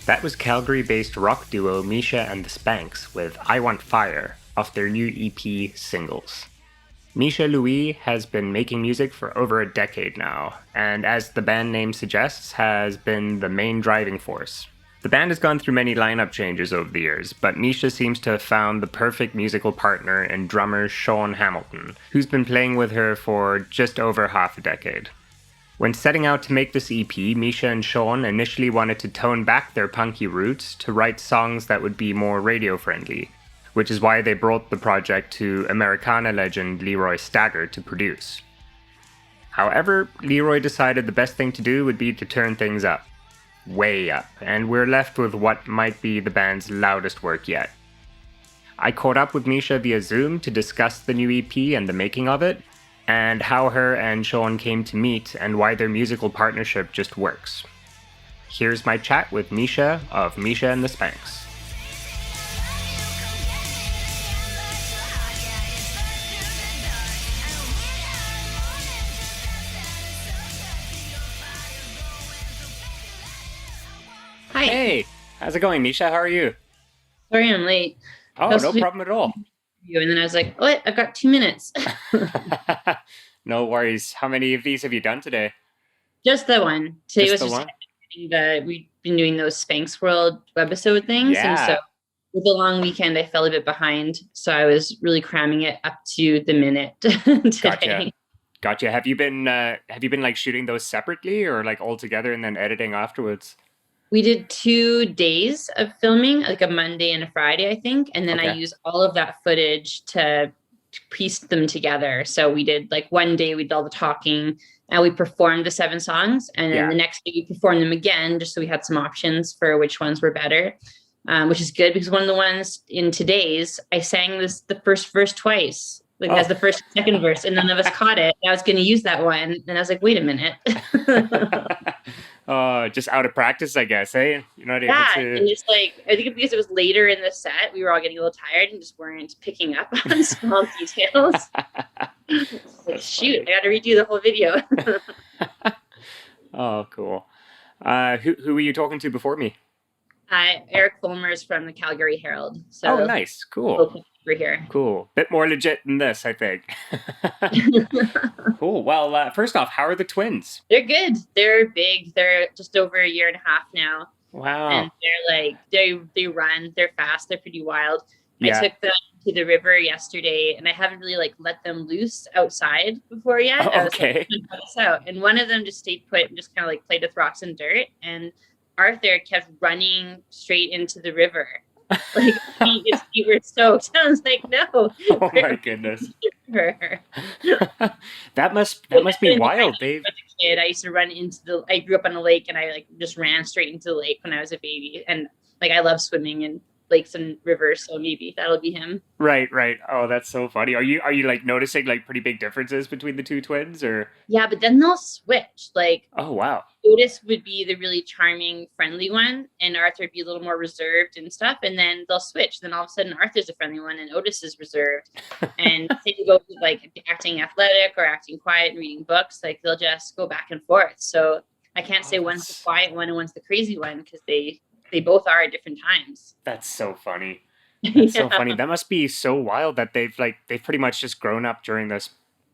That was Calgary-based rock duo Miesha and the Spanks with I Want Fire off their new EP, Singles. Miesha Louie has been making music for over a decade now, and as the band name suggests, has been the main driving force. The band has gone through many lineup changes over the years, but Miesha seems to have found the perfect musical partner in drummer Sean Hamilton, who's been playing with her for just over half a decade. When setting out to make this EP, Miesha and Sean initially wanted to tone back their punky roots to write songs that would be more radio-friendly, which is why they brought the project to Americana legend Leroy Stagger to produce. However, Leroy decided the best thing to do would be to turn things up. Way up, and we're left with what might be the band's loudest work yet. I caught up with Miesha via Zoom to discuss the new EP and the making of it, and how her and Sean came to meet and why their musical partnership just works. Here's my chat with Miesha of Miesha and the Spanks. Hi. Hey, how's it going, Miesha? How are you? Sorry I'm late. Oh, no problem at all. And then I was like, oh, I've got 2 minutes. No worries. How many of these have you done today? Just the one. Today Just was the just one? we've been doing those Spanks World webisode things. Yeah. And so with the long weekend, I fell a bit behind. So I was really cramming it up to the minute today. Gotcha. Have you been like shooting those separately or like all together and then editing afterwards? We did 2 days of filming, like a Monday and a Friday, I think. And then I used all of that footage to piece them together. So we did like one day we did all the talking and we performed the 7 songs. And then the next day we performed them again, just so we had some options for which ones were better, which is good because one of the ones in today's, I sang the first verse twice, like as the first and second verse, and none of us caught it. I was going to use that one. And I was like, wait a minute. Just out of practice, I guess, eh? You're not able to... and it's like, I think because it was later in the set, we were all getting a little tired and just weren't picking up on small details. Like, shoot, I got to redo the whole video. Oh, cool. Who were you talking to before me? Eric Fulmer's from the Calgary Herald. So Nice. Cool. Over here. Cool. Bit more legit than this, I think. Cool. Well, first off, how are the twins? They're good. They're big. They're just over a year and a half now. Wow. And they're like, they run. They're fast. They're pretty wild. Yeah. I took them to the river yesterday, and I haven't really like let them loose outside before yet. Oh, I was okay. like, "Put this out." And one of them just stayed put and just kind of like played with rocks and dirt. And Arthur kept running straight into the river. Like his feet were soaked. I was like, no. Oh my goodness. That must be wild, Dave. As a kid, I used to run into I grew up on a lake, and I like just ran straight into the lake when I was a baby. And like I love swimming in lakes and rivers, so maybe that'll be him. Right. Oh, that's so funny. Are you like noticing like pretty big differences between the two twins, or? Yeah, but then they'll switch. Like, oh wow. Otis would be the really charming, friendly one, and Arthur would be a little more reserved and stuff. And then they'll switch. Then all of a sudden, Arthur's the friendly one, and Otis is reserved. And they go with like acting athletic or acting quiet and reading books. Like they'll just go back and forth. So I can't say one's the quiet one and one's the crazy one because they both are at different times. That's so funny. That's so funny. That must be so wild that they've pretty much just grown up during this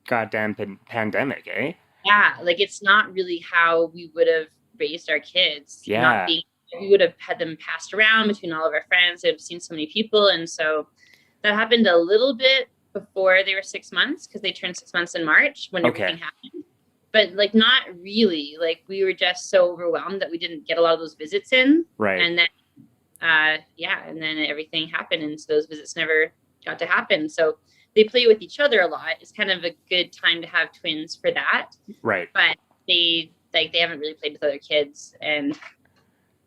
goddamn pandemic, eh? Yeah, like it's not really how we would have raised our kids. Yeah. We would have had them passed around between all of our friends. They've seen so many people. And so that happened a little bit before they were 6 months because they turned 6 months in March when everything happened. But like not really. Like we were just so overwhelmed that we didn't get a lot of those visits in. Right. And then and then everything happened, and so those visits never got to happen. So they play with each other a lot. It's kind of a good time to have twins for that. Right. But they haven't really played with other kids, and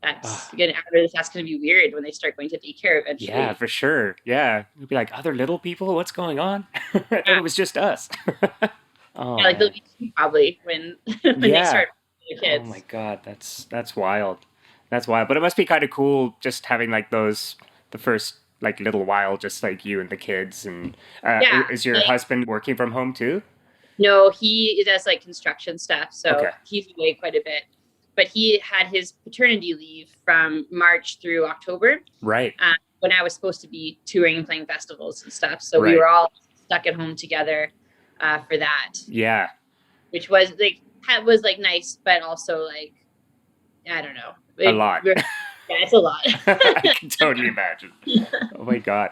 that's good. That's going to be weird when they start going to daycare eventually. Yeah, for sure. Yeah, you'd be like, other little people, what's going on? I thought it was just us. Oh, yeah, like they'll be two probably when they start with their kids. Oh my god, that's wild. That's wild. But it must be kind of cool just having like the first like little while, just like you and the kids. And is your husband working from home too? No, he does like construction stuff, so he's away quite a bit. But he had his paternity leave from March through October. Right. When I was supposed to be touring and playing festivals and stuff. So we were all stuck at home together for that. Yeah. Which was like nice, but also like, I don't know. A lot. Yeah, it's a lot. I can totally imagine. Oh my God.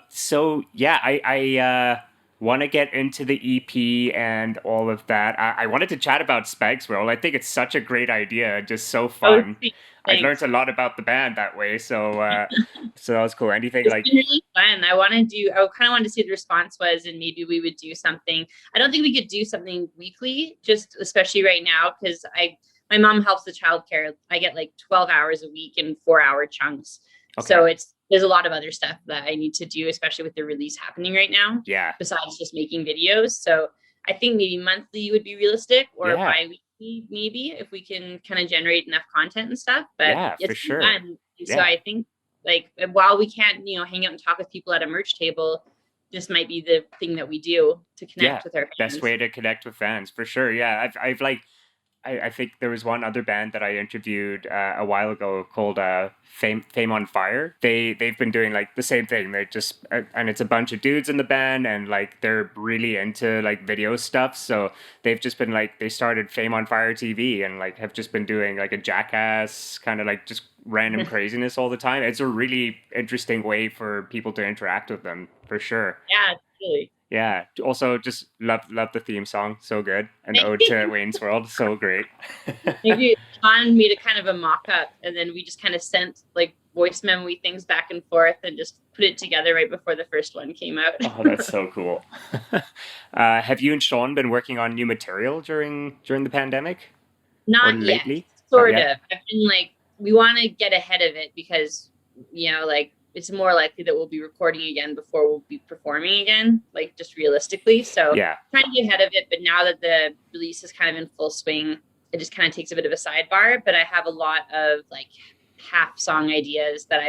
So yeah, I want to get into the EP and all of that. I wanted to chat about Spanks World. I think it's such a great idea, just so fun. I learned a lot about the band that way, so so that was cool. Anything it's like been really fun. I kind of wanted to see what the response was, and maybe we would do something. I don't think we could do something weekly, just especially right now, because my mom helps with childcare. I get like 12 hours a week in 4-hour chunks. Okay. So there's a lot of other stuff that I need to do, especially with the release happening right now. Yeah. Besides just making videos. So I think maybe monthly would be realistic, or bi-weekly maybe, if we can kind of generate enough content and stuff. But yeah, it's for sure. Fun. So I think like while we can't, hang out and talk with people at a merch table, this might be the thing that we do to connect with our fans. Best way to connect with fans, for sure. Yeah. I've like I think there was one other band that I interviewed a while ago called Fame on Fire. They've been doing like the same thing. They just and it's a bunch of dudes in the band, and like they're really into like video stuff. So they've just been like, they started Fame on Fire TV and like have just been doing like a Jackass kind of like just random craziness all the time. It's a really interesting way for people to interact with them, for sure. Yeah, really. Yeah. Also, just love the theme song. So good. An ode to Wayne's World. So great. Maybe Sean made a kind of a mock-up, and then we just kind of sent like voice memo things back and forth and just put it together right before the first one came out. Oh, that's so cool. Have you and Sean been working on new material during the pandemic? Not yet. Sort of. I've been like, we want to get ahead of it because, like, it's more likely that we'll be recording again before we'll be performing again, like just realistically. So trying to get ahead of it. But now that the release is kind of in full swing, it just kind of takes a bit of a sidebar. But I have a lot of like half song ideas that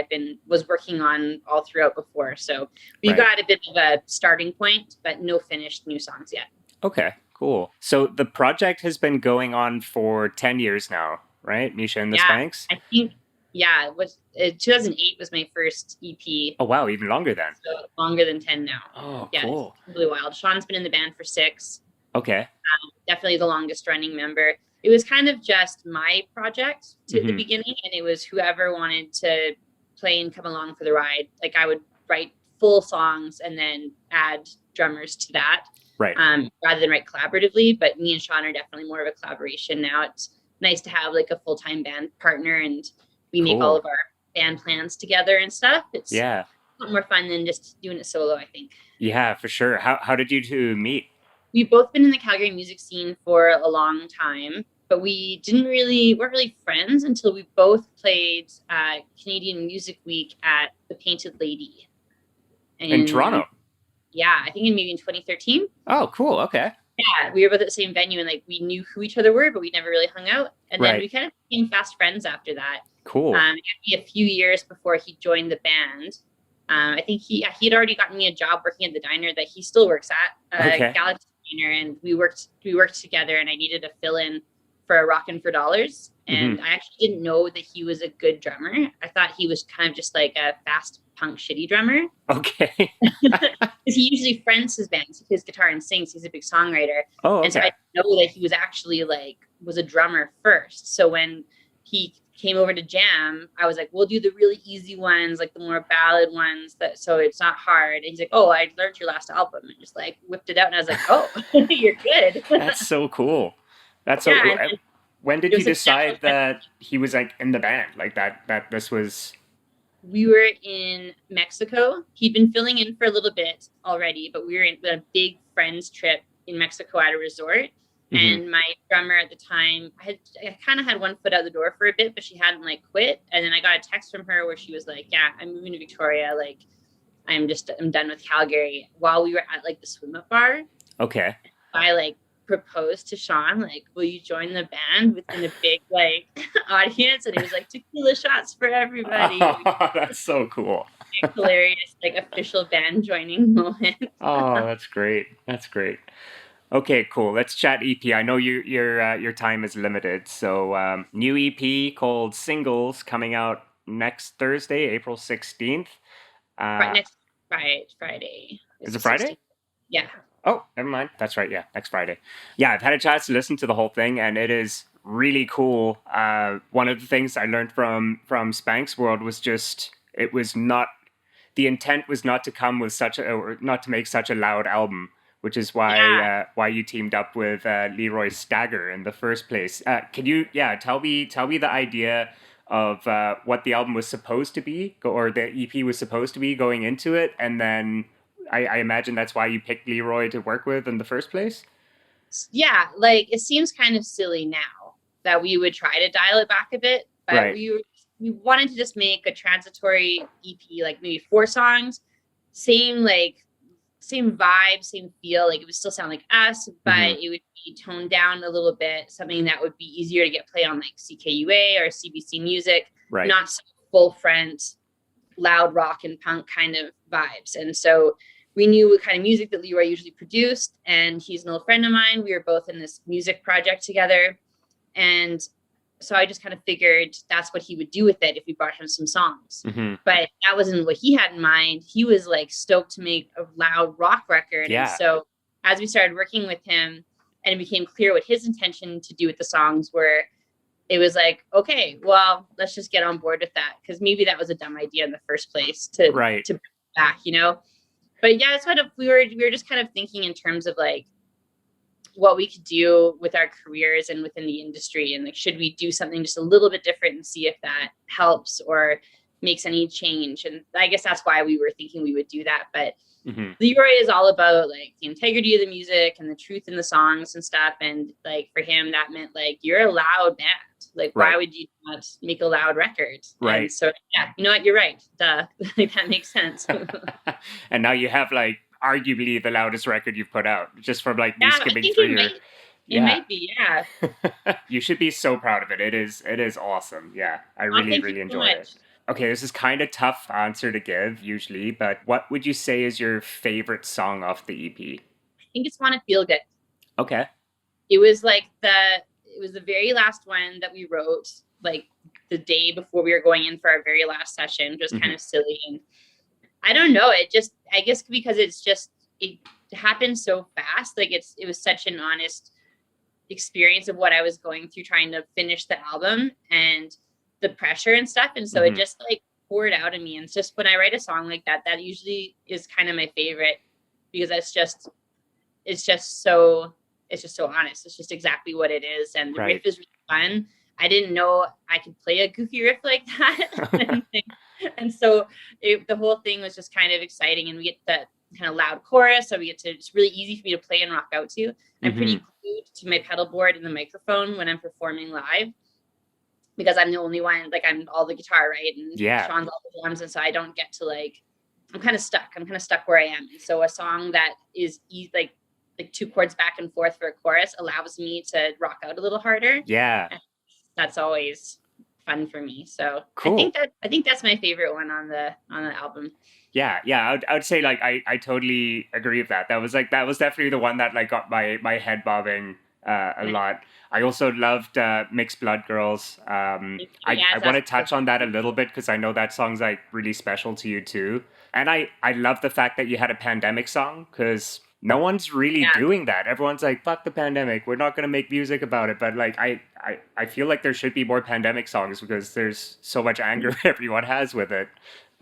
was working on all throughout before. So we've got a bit of a starting point, but no finished new songs yet. Okay, cool. So the project has been going on for 10 years now, right? Miesha and the Spanks? I think. Yeah, it was 2008 was my first EP. Oh wow, even longer then. So longer than 10 now. Oh, yeah, cool. It's really wild. Sean's been in the band for 6. Okay. Definitely the longest running member. It was kind of just my project to the beginning, and it was whoever wanted to play and come along for the ride. Like I would write full songs and then add drummers to that. Right. Rather than write collaboratively. But me and Sean are definitely more of a collaboration now. It's nice to have like a full-time band partner, and we make all of our band plans together and stuff. It's a lot more fun than just doing it solo, I think. Yeah, for sure. How did you two meet? We've both been in the Calgary music scene for a long time, but we weren't really friends until we both played Canadian Music Week at the Painted Lady. In Toronto? Yeah, I think maybe in 2013. Oh, cool. Okay. Yeah, we were both at the same venue, and like we knew who each other were, but we never really hung out. And then we kind of became fast friends after that. Cool. A few years before he joined the band. I think he'd already gotten me a job working at the diner that he still works at, Galaxy Diner, and we worked together. And I needed a fill-in for a Rockin' for Dollars, and I actually didn't know that he was a good drummer. I thought he was kind of just like a fast punk shitty drummer. Okay. Because he usually fronts his bands. He plays guitar and sings. He's a big songwriter. Oh, okay. And so I didn't know that he was actually was a drummer first. So when he came over to jam, I was like, we'll do the really easy ones, like the more ballad ones, so it's not hard. And he's like, oh, I learned your last album, and just like whipped it out. And I was like, oh, you're good. That's so cool. That's so cool. When did you decide that he was like in the band, like that this was? We were in Mexico. He'd been filling in for a little bit already, but we were in a big friends trip in Mexico at a resort. And my drummer at the time, I kind of had one foot out the door for a bit, but she hadn't like quit. And then I got a text from her where she was like, yeah, I'm moving to Victoria. Like, I'm done with Calgary, while we were at like the swim up bar. Okay. I like proposed to Sean, like, will you join the band within a big like audience? And he was like, tequila shots for everybody. Oh, that's so cool. Hilarious, like official band joining moment. Oh, that's great. That's great. Okay, cool. Let's chat EP. I know your time is limited, so new EP called Singles coming out next Thursday, April 16th. Right, next Friday is Is it the Friday? 16th. Yeah. Oh, never mind. That's right. Yeah, next Friday. Yeah, I've had a chance to listen to the whole thing, and it is really cool. One of the things I learned from Spanks World was just it was not the intent was not to come with such a or not to make such a loud album, which is Yeah. why you teamed up with Leroy Stagger in the first place. Can you tell me the idea of what the album was supposed to be or the EP was supposed to be going into it, and then I imagine that's why you picked Leroy to work with in the first place. Yeah, like it seems kind of silly now that we would try to dial it back a bit, but Right. we wanted to just make a transitory EP, like maybe 4 songs, same vibe, same feel. Like it would still sound like us, but it would be toned down a little bit, something that would be easier to get played on like CKUA or CBC Music, Right. not so full front, loud rock and punk kind of vibes. And so we knew what kind of music that Leroy usually produced, and he's an old friend of mine. We were both in this music project together, and so I just kind of figured that's what he would do with it if we brought him some songs. But that wasn't what he had in mind. He was like stoked to make a loud rock record. Yeah. And so as we started working with him and it became clear what his intention to do with the songs were, it was like, okay, well, let's just get on board with that. Because maybe that was a dumb idea in the first place to bring it back, you know? But yeah, that's what we were just kind of thinking in terms of like what we could do with our careers and within the industry, and like should we do something just a little bit different and see if that helps or makes any change. And I guess that's why we were thinking we would do that. But Leroy is all about like the integrity of the music and the truth in the songs and stuff, and like for him that meant like you're a loud band, like why would you not make a loud record? Right. And so yeah, you know what, you're right, duh. Like that makes sense. And now you have like arguably the loudest record you've put out, just from like me skimming through your. It might be, yeah. You should be so proud of it. It is awesome. Yeah, I really enjoy it. Okay, this is kind of tough answer to give usually, but what would you say is your favorite song off the EP? I think it's Wanna Feel Good. Okay. It was the very last one that we wrote, like the day before we were going in for our very last session, just kind of silly. And I don't know, I guess because it happened so fast. Like it was such an honest experience of what I was going through trying to finish the album and the pressure and stuff. And so it just like poured out of me. And it's just when I write a song like that, that usually is kind of my favorite because it's just so honest. It's just exactly what it is. And the riff is really fun. I didn't know I could play a goofy riff like that. And so the whole thing was just kind of exciting. And we get that kind of loud chorus. So it's really easy for me to play and rock out to. I'm pretty glued to my pedal board and the microphone when I'm performing live because I'm the only one, like I'm all the guitar, right? And Sean's all the drums. And so I don't get to like, I'm kind of stuck where I am. And so a song that is like 2 chords back and forth for a chorus allows me to rock out a little harder. Yeah. And that's always fun for me. So cool. I think that's my favorite one on the album. Yeah. I would say like I totally agree with that. That was definitely the one that like got my head bobbing a lot. I also loved Mixed Blood Girls. I want to touch on that a little bit because I know that song's like really special to you too. And I love the fact that you had a pandemic song because no one's really doing that. Everyone's like, fuck the pandemic. We're not going to make music about it. But like, I feel like there should be more pandemic songs because there's so much anger everyone has with it.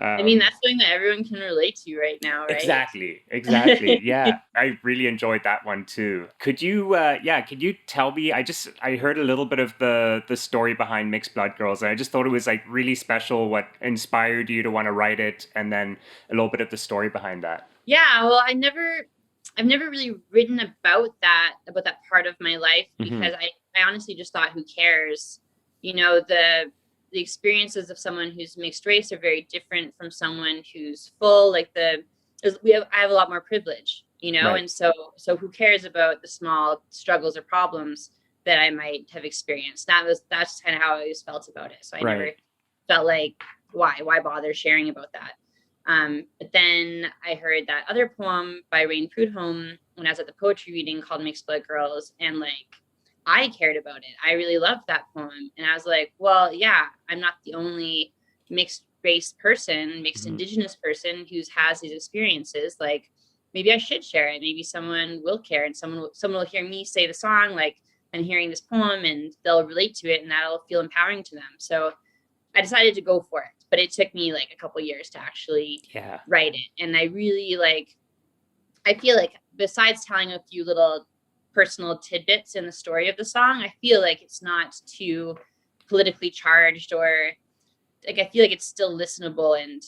I mean, that's something that everyone can relate to right now, right? Exactly. Yeah. I really enjoyed that one too. Could you tell me, I heard a little bit of the story behind Mixed Blood Girls, and I just thought it was like really special what inspired you to want to write it, and then a little bit of the story behind that. Yeah, well, I've never really written about that part of my life because I honestly just thought, who cares? You know, the experiences of someone who's mixed race are very different from someone who's full. Like I have a lot more privilege, you know, and so who cares about the small struggles or problems that I might have experienced? That's kind of how I always felt about it. So I never felt like why bother sharing about that. But then I heard that other poem by Rain Prudhomme when I was at the poetry reading called Mixed Blood Girls, and like I cared about it. I really loved that poem. And I was like, well, yeah, I'm not the only mixed race person, mixed Indigenous person who has these experiences. Like maybe I should share it. Maybe someone will care, and someone will hear me say the song, like I'm hearing this poem, and they'll relate to it, and that'll feel empowering to them. So I decided to go for it, but it took me like a couple years to actually write it. And I really I feel like besides telling a few little personal tidbits in the story of the song, I feel like it's not too politically charged, or like I feel like it's still listenable, and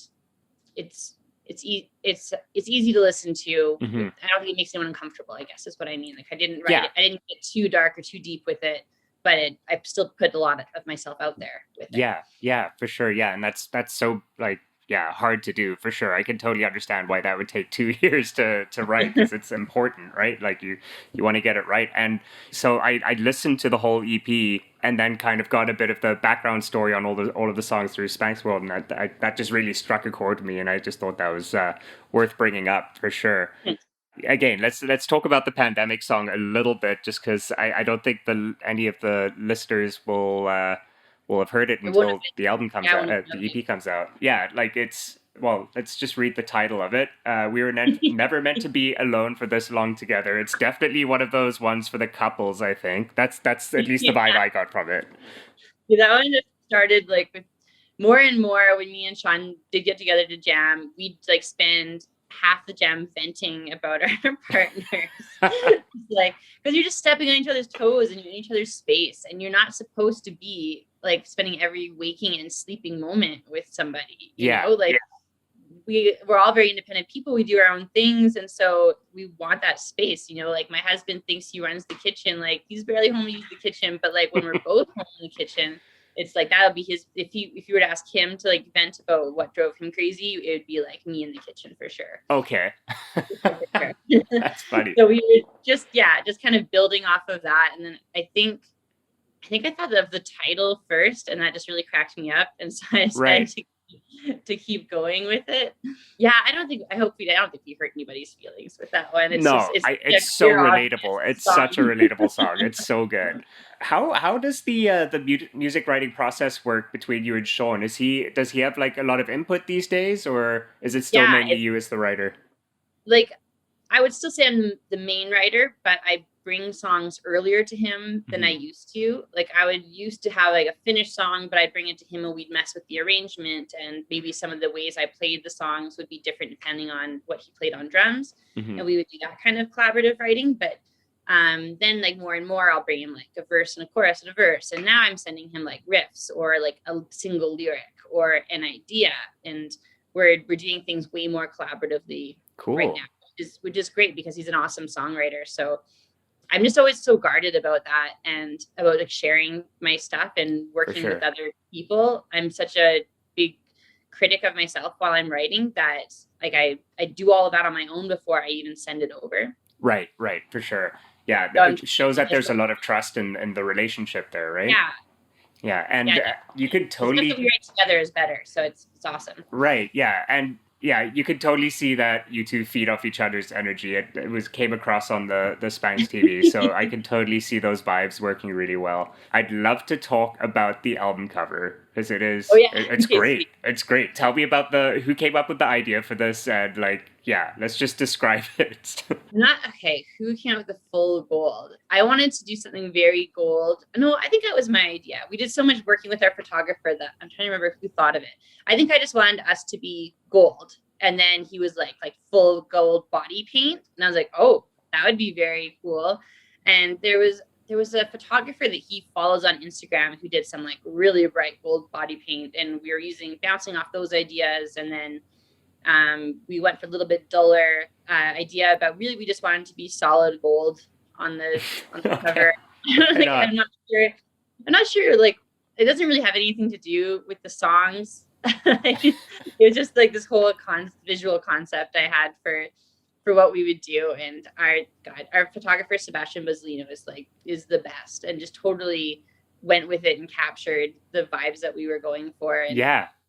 it's easy to listen to. I don't think it makes anyone uncomfortable, I guess is what I mean. Like I didn't write it, I didn't get too dark or too deep with it, but I still put a lot of myself out there with it. Yeah, for sure. Yeah, and that's so like hard to do, for sure. I can totally understand why that would take 2 years to write, because it's important, right? Like you want to get it right. And so I listened to the whole EP and then kind of got a bit of the background story on all of the songs through Spanks World, and that just really struck a chord with me, and I just thought that was worth bringing up for sure. Again, let's talk about the pandemic song a little bit, just because I don't think any of the listeners will have heard it until the album comes out, the EP comes out. Yeah, like let's just read the title of it. We were never meant to be alone for this long together. It's definitely one of those ones for the couples, I think. That's at least the vibe I got from it. Yeah, that one just started like with more and more when me and Sean did get together to jam. We'd like spend half the jam venting about our partners. Like, because you're just stepping on each other's toes and you're in each other's space, and you're not supposed to be like spending every waking and sleeping moment with somebody. You know, like we're all very independent people. We do our own things, and so we want that space. You know, like my husband thinks he runs the kitchen. Like he's barely home to use the kitchen, but like when we're both home in the kitchen, it's like that'll be his. If you were to ask him to like vent about what drove him crazy, it would be like me in the kitchen for sure. Okay. That's funny. So we were just kind of building off of that, and then I think I thought of the title first, and that just really cracked me up, and so I decided to keep going with it. Yeah, I don't think we hurt anybody's feelings with that one. It's it's so relatable. It's such a relatable song. It's so good. How does the music writing process work between you and Sean? Does he have like a lot of input these days, or is it still mainly you as the writer? Like I would still say I'm the main writer, but I bring songs earlier to him than I used to. Like I would used to have like a finished song, but I'd bring it to him and we'd mess with the arrangement, and maybe some of the ways I played the songs would be different depending on what he played on drums. And we would do that kind of collaborative writing. But then like more and more I'll bring him like a verse and a chorus and a verse, and now I'm sending him like riffs or like a single lyric or an idea, and we're doing things way more collaboratively right now, which is great because he's an awesome songwriter. So I'm just always so guarded about that, and about like sharing my stuff and working with other people. I'm such a big critic of myself while I'm writing that like I do all of that on my own before I even send it over. Right, for sure. Yeah, it shows that there's a lot of trust in the relationship there, right? Yeah, and you could totally... The stuff that we write together is better, so it's awesome. Right, yeah, and yeah, you could totally see that you two feed off each other's energy. It came across on the Spanks TV, so I can totally see those vibes working really well. I'd love to talk about the album cover, because it's great. It's great. Tell me about who came up with the idea for this, and like, let's just describe it. Who came up with the full gold? I wanted to do something very gold. No, I think that was my idea. We did so much working with our photographer that I'm trying to remember who thought of it. I think I just wanted us to be gold. And then he was like full gold body paint. And I was like, oh, that would be very cool. And there was a photographer that he follows on Instagram who did some like really bright gold body paint. And we were bouncing off those ideas. And then we went for a little bit duller idea, but really we just wanted to be solid gold on the cover. Like, I'm not sure. Like, it doesn't really have anything to do with the songs. It was just like this whole visual concept I had for what we would do. And our photographer Sebastian Baslino is the best, and just totally went with it and captured the vibes that we were going for. And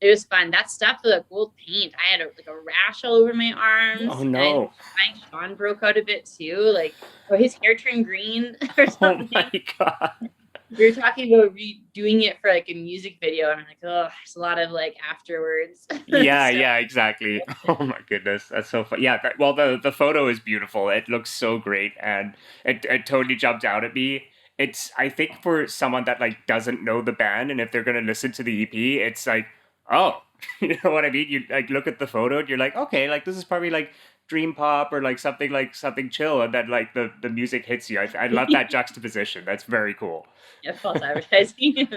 It was fun. That stuff, the gold paint, I had like a rash all over my arms. Oh no. And Sean broke out a bit too. Like, his hair turned green or something. Oh my God. We were talking about redoing it for like a music video. And I'm like, oh, there's a lot of like afterwards. Yeah, yeah, exactly. Oh my goodness, that's so fun. Yeah, well, the photo is beautiful. It looks so great, and it totally jumped out at me. It's, I think, for someone that like doesn't know the band, and if they're gonna listen to the EP, it's like, oh, you know what I mean? You like look at the photo, and you're like, okay, like this is probably like dream pop or like something chill, and then like the music hits you. I love that juxtaposition. That's very cool. Yeah, false advertising.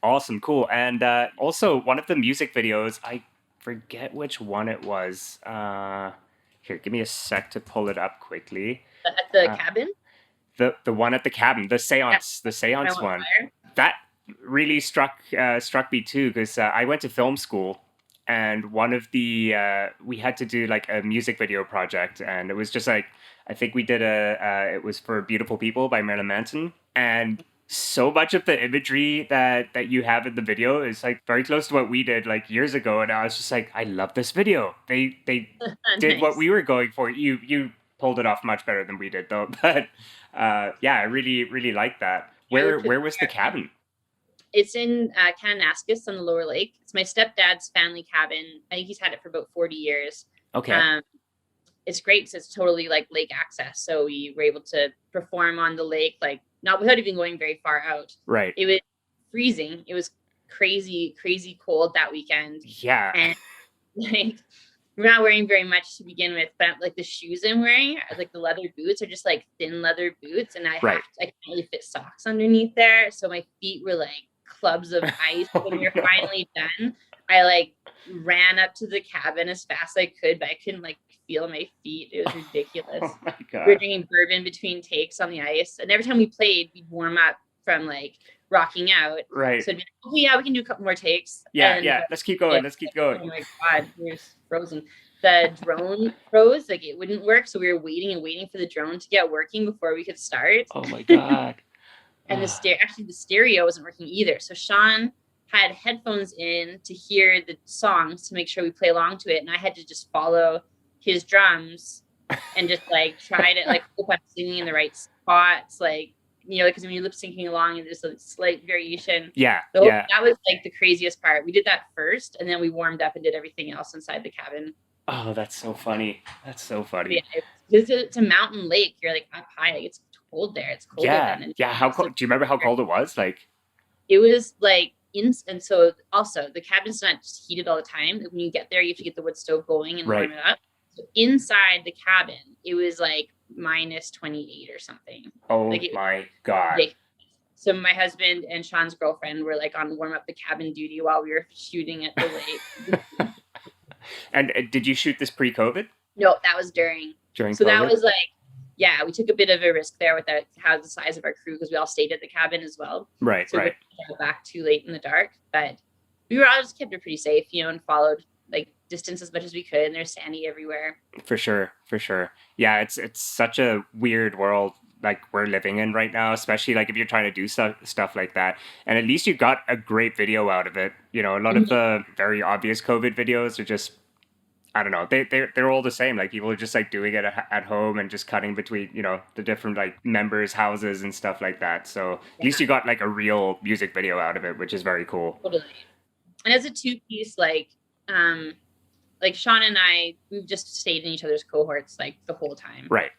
Awesome, cool. And also one of the music videos, I forget which one it was. Here, give me a sec to pull it up quickly. At the cabin? The one at the cabin, the seance, Yeah. the seance one. Fire. That really struck me too, because I went to film school, and one of the we had to do like a music video project, and it was just like, I think we did it was for Beautiful People by Marilyn Manson, and so much of the imagery that you have in the video is like very close to what we did like years ago, and I was just like, I love this video. They did what Nice. we were going for. You pulled it off much better than we did though, but yeah, I really like that. Where was the cabin? It's in Kananaskis on the Lower Lake. It's my stepdad's family cabin. I think he's had it for about 40 years. Okay. It's great because it's totally like lake access. So we were able to perform on the lake, like not without even going very far out. Right. It was freezing. It was crazy cold that weekend. Yeah. And like, we're not wearing very much to begin with, but like the shoes I'm wearing, like the leather boots, are just like thin leather boots, and I can't really fit socks underneath there. So my feet were like clubs of ice. When we were finally done, I like ran up to the cabin as fast as I could, but I couldn't like feel my feet. It was ridiculous. Oh my God. We were drinking bourbon between takes on the ice, and every time we played, we'd warm up from like rocking out. Right. So it'd be like, oh yeah, we can do a couple more takes. Yeah, and, yeah. Let's keep going. Let's keep going. Oh my God, we were frozen. The drone froze, like it wouldn't work. So we were waiting for the drone to get working before we could start. Oh my God. And the stereo wasn't working either. So Sean had headphones in to hear the songs to make sure we play along to it. And I had to just follow his drums and just like try to like hope I'm singing in the right spots. Like, you know, because when you're lip syncing along and there's a slight variation. Yeah. That was like the craziest part. We did that first, and then we warmed up and did everything else inside the cabin. Oh, that's so funny. That's so funny. Yeah, it's a mountain lake. You're like up high. Like, it's cold there. It's colder than. Yeah. How cold? Do you remember how cold it was? Like, it was like and so also the cabin's not just heated all the time. When you get there, you have to get the wood stove going and warm it up. So inside the cabin, it was like minus 28 or something. Oh like my God. So my husband and Sean's girlfriend were like on warm up the cabin duty while we were shooting at the lake. And did you shoot this pre-COVID? No, that was during. So COVID? that was like, yeah, we took a bit of a risk there with how the size of our crew, because we all stayed at the cabin as well. Right, so right. We didn't go back too late in the dark, but we were all just kept it pretty safe, you know, and followed like distance as much as we could. And there's sandy everywhere. For sure. Yeah, it's such a weird world like we're living in right now, especially like if you're trying to do stuff like that. And at least you got a great video out of it. You know, a lot of the very obvious COVID videos are just, I don't know, they're all the same. Like people are just like doing it at home and just cutting between, you know, the different like members' houses and stuff like that. So at least you got like a real music video out of it, which is very cool. Totally. And as a two-piece, like Sean and I, we've just stayed in each other's cohorts like the whole time. Right.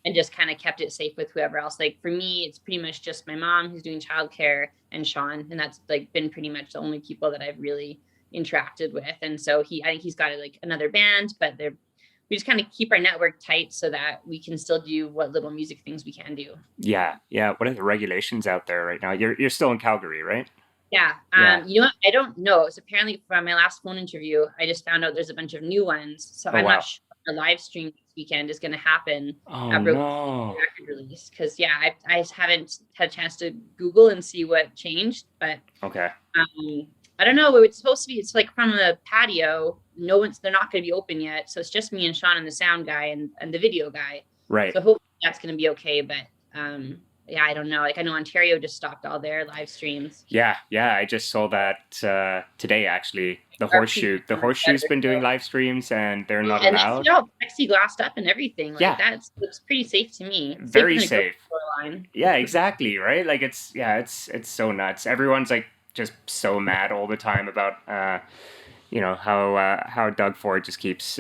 And just kind of kept it safe with whoever else. Like for me, it's pretty much just my mom who's doing childcare and Sean. And that's like been pretty much the only people that I've really interacted with. And so I think he's got like another band, but we just kind of keep our network tight so that we can still do what little music things we can do. Yeah. What are the regulations out there right now? You're still in Calgary, right? Yeah. You know what? I don't know. So apparently from my last phone interview, I just found out there's a bunch of new ones. So I'm not sure the live stream this weekend is going to happen. No. Record release. Because I haven't had a chance to Google and see what changed. But okay. I don't know. It's supposed to be. It's like from the patio. They're not going to be open yet. So it's just me and Sean and the sound guy and the video guy. Right. So hopefully that's going to be okay. But yeah, I don't know. Like I know Ontario just stopped all their live streams. Yeah, I just saw that today actually. The Our people Horseshoe. The are Horseshoe's better, been doing so. live streams and they're not And that's allowed. all plexiglassed up and everything. Like Yeah, that looks pretty safe to me. Safer very than a grocery safe. store line. Yeah, exactly, right? Like it's so nuts. Everyone's like just so mad all the time about how Doug Ford just keeps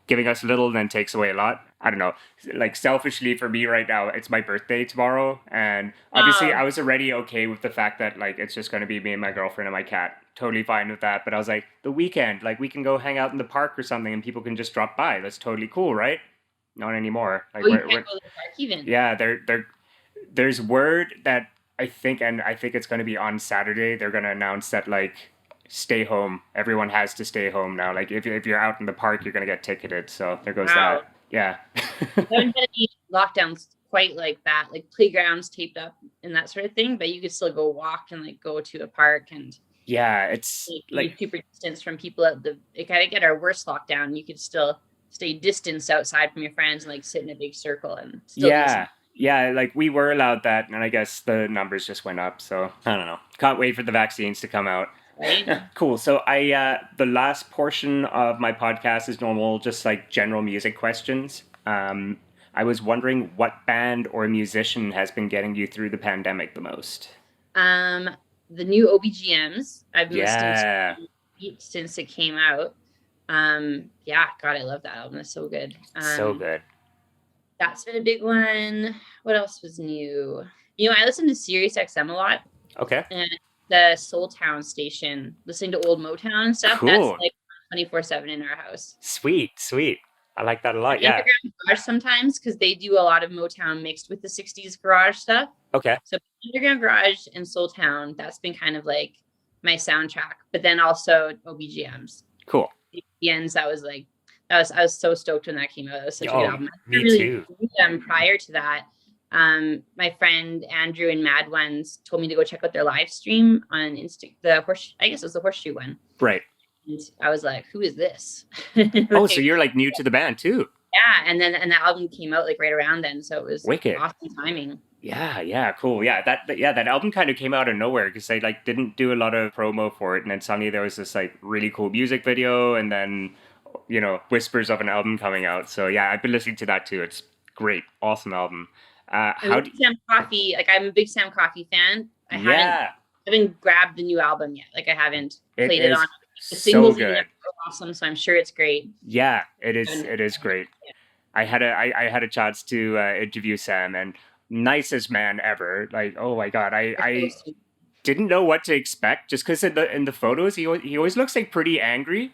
giving us little and then takes away a lot. I don't know. Like selfishly for me right now, it's my birthday tomorrow, and obviously I was already okay with the fact that like it's just going to be me and my girlfriend and my cat. Totally fine with that. But I was like, the weekend, like we can go hang out in the park or something, and people can just drop by. That's totally cool, right? Not anymore. Like you can't go to the park even. yeah, there's word that I think it's going to be on Saturday. They're going to announce that like stay home. Everyone has to stay home now. Like if you're out in the park, you're going to get ticketed. So there goes that. Yeah. There haven't been any lockdowns quite like that, like playgrounds taped up and that sort of thing. But you could still go walk and like go to a park and yeah, it's like super distance from people at the. Like I get our worst lockdown, you could still stay distanced outside from your friends and like sit in a big circle and still yeah, like we were allowed that, and I guess the numbers just went up. So I don't know. Can't wait for the vaccines to come out. Right? Cool. So the last portion of my podcast is normal, just like general music questions. I was wondering what band or musician has been getting you through the pandemic the most? The new OBGMs. I've been listening to since it came out. Yeah, God, I love that album. It's so good. So good. That's been a big one. What else was new? I listen to Sirius XM a lot. Okay. And the Soul Town station, listening to old Motown and stuff. Cool. That's like 24/7 in our house. Sweet. I like that a lot. Yeah. Underground Garage sometimes because they do a lot of Motown mixed with the 60s garage stuff. Okay. So Underground Garage and Soul Town, that's been kind of like my soundtrack. But then also OBGMs. Cool. The ends, I was so stoked when that came out. That was such a good album. Me too. Prior to that, my friend Andrew and Mad Ones told me to go check out their live stream on I guess it was the Horseshoe one. Right. And I was like, who is this? Oh, so you're like new to the band too. Yeah, and the album came out like right around then, so it was wicked. Awesome timing. Yeah, cool. Yeah, that album kind of came out of nowhere because they like didn't do a lot of promo for it, and then suddenly there was this like really cool music video, and then whispers of an album coming out. So yeah, I've been listening to that too. It's great, awesome album. Sam Coffey, like I'm a big Sam Coffey fan. I haven't grabbed the new album yet. Like I haven't played it on. The singles are awesome, so I'm sure it's great. Yeah, it is. It is great. Yeah. I had a chance to interview Sam, and nicest man ever. Like, oh my god, I didn't know what to expect just because in the photos he always looks like pretty angry.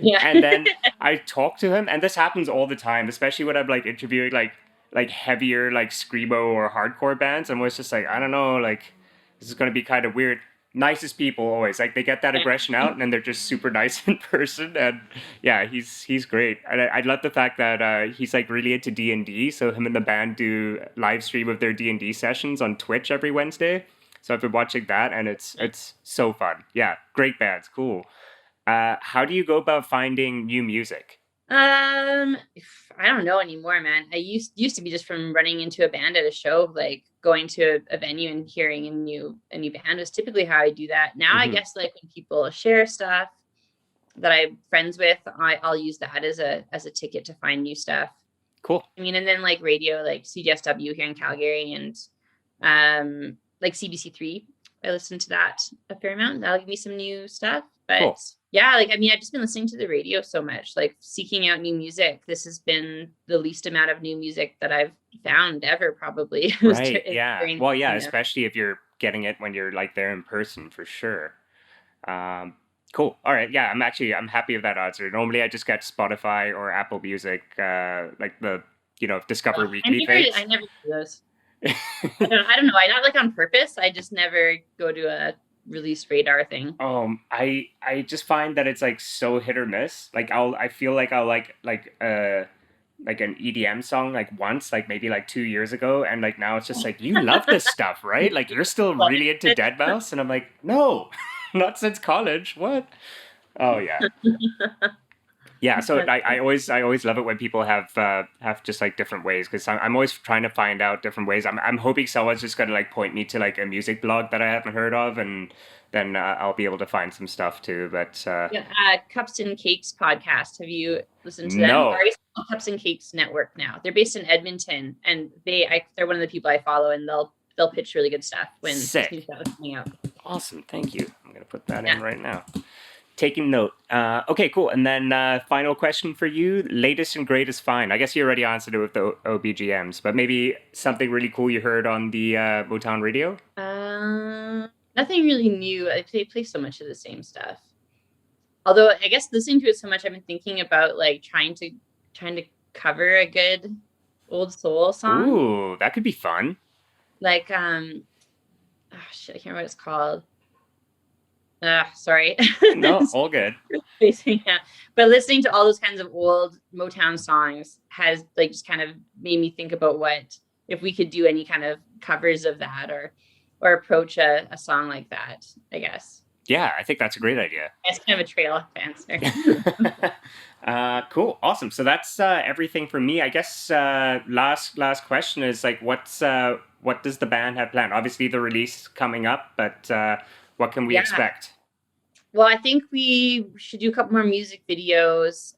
Yeah. And then I talk to him, and this happens all the time, especially when I'm like interviewing like heavier like screamo or hardcore bands. I'm always just like, I don't know, like this is gonna be kind of weird. Nicest people always, like they get that aggression out and then they're just super nice in person. And yeah, he's great. And I love the fact that he's like really into D&D, so him and the band do live stream of their D&D sessions on Twitch every Wednesday. So I've been watching that, and it's so fun. Yeah, great bands, cool. How do you go about finding new music? I don't know anymore, man. I used to be just from running into a band at a show, like going to a venue and hearing a new band was typically how I do that. Now I guess like when people share stuff that I'm friends with, I'll use that as a ticket to find new stuff. Cool. I mean, and then like radio, like CJSW here in Calgary, and like CBC3. I listen to that a fair amount. That'll give me some new stuff. But cool. Yeah, like, I mean, I've just been listening to the radio so much, like seeking out new music. This has been the least amount of new music that I've found ever, probably. Right, yeah. Well, yeah, especially if you're getting it when you're like there in person, for sure. Cool. All right. Yeah, I'm happy with that answer. Normally I just get Spotify or Apple Music, like the, Discover Weekly things. I never do those. I don't know. I not like on purpose. I just never go to a release radar thing. I just find that it's like so hit or miss. Like I feel like I'll like an EDM song like once, like maybe like 2 years ago, and like now it's just like, you love this stuff, right? Like you're still really into Deadmau5, and I'm like, no, not since college. What? Oh yeah. Yeah, so I always love it when people have just like different ways, because I'm always trying to find out different ways. I'm hoping someone's just gonna like point me to like a music blog that I haven't heard of, and then I'll be able to find some stuff too. But Yeah, Cups and Cakes podcast. Have you listened to them? no, Or I guess Cups and Cakes Network now. They're based in Edmonton, and they're one of the people I follow, and they'll pitch really good stuff when this new stuff is coming out. Awesome, thank you. I'm gonna put that in right now. Taking note. Okay, cool. And then final question for you. Latest and greatest find. I guess you already answered it with the OBGMs, but maybe something really cool you heard on the Motown Radio? Nothing really new. They play so much of the same stuff. Although I guess listening to it so much, I've been thinking about like trying to cover a good old soul song. Ooh, that could be fun. Like oh shit, I can't remember what it's called. Sorry. No, all good. Yeah. But listening to all those kinds of old Motown songs has like just kind of made me think about what if we could do any kind of covers of that or approach a song like that, I guess. Yeah, I think that's a great idea. It's kind of a trail answer. Cool, awesome. So that's everything for me. I guess last question is like, what does the band have planned? Obviously, the release coming up, but what can we expect? Well, I think we should do a couple more music videos.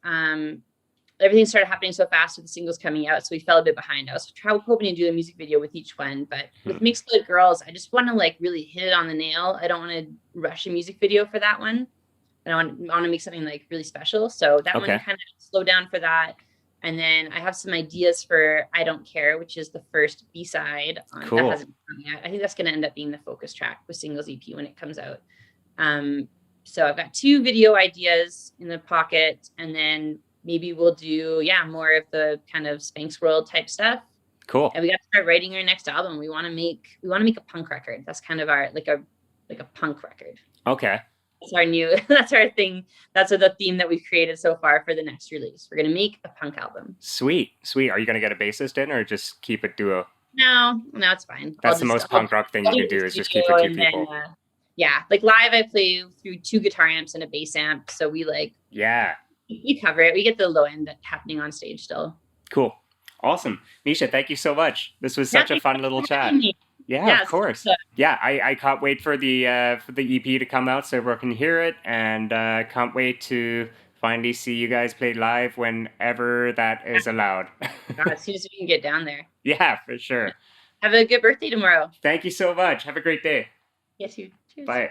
Everything started happening so fast with the singles coming out, so we fell a bit behind. I was hoping to do a music video with each one, but with Mixed Blood Girls, I just want to like really hit it on the nail. I don't want to rush a music video for that one. And I want to make something like really special. So that one kind of slowed down for that. And then I have some ideas for I Don't Care, which is the first B-side. That hasn't come yet. I think that's going to end up being the focus track with Singles EP when it comes out. So I've got 2 video ideas in the pocket, and then maybe we'll do more of the kind of Spanks World type stuff. Cool. And we got to start writing our next album. We want to make a punk record. That's kind of our like a punk record. Okay. That's our thing. That's the theme that we've created so far for the next release. We're going to make a punk album. Sweet. Are you going to get a bassist in or just keep it duo? No, it's fine. That's the most punk rock thing you can do is just keep it 2 people. Then, like live I play through 2 guitar amps and a bass amp. So we we cover it. We get the low end happening on stage still. Cool. Awesome. Miesha, thank you so much. This was such a fun little chat. Yeah, of course. I can't wait for the EP to come out so everyone can hear it, and can't wait to finally see you guys play live whenever that is allowed. As soon as we can get down there. Yeah, for sure. Have a good birthday tomorrow. Thank you so much. Have a great day. Yes, you. Cheers. Bye.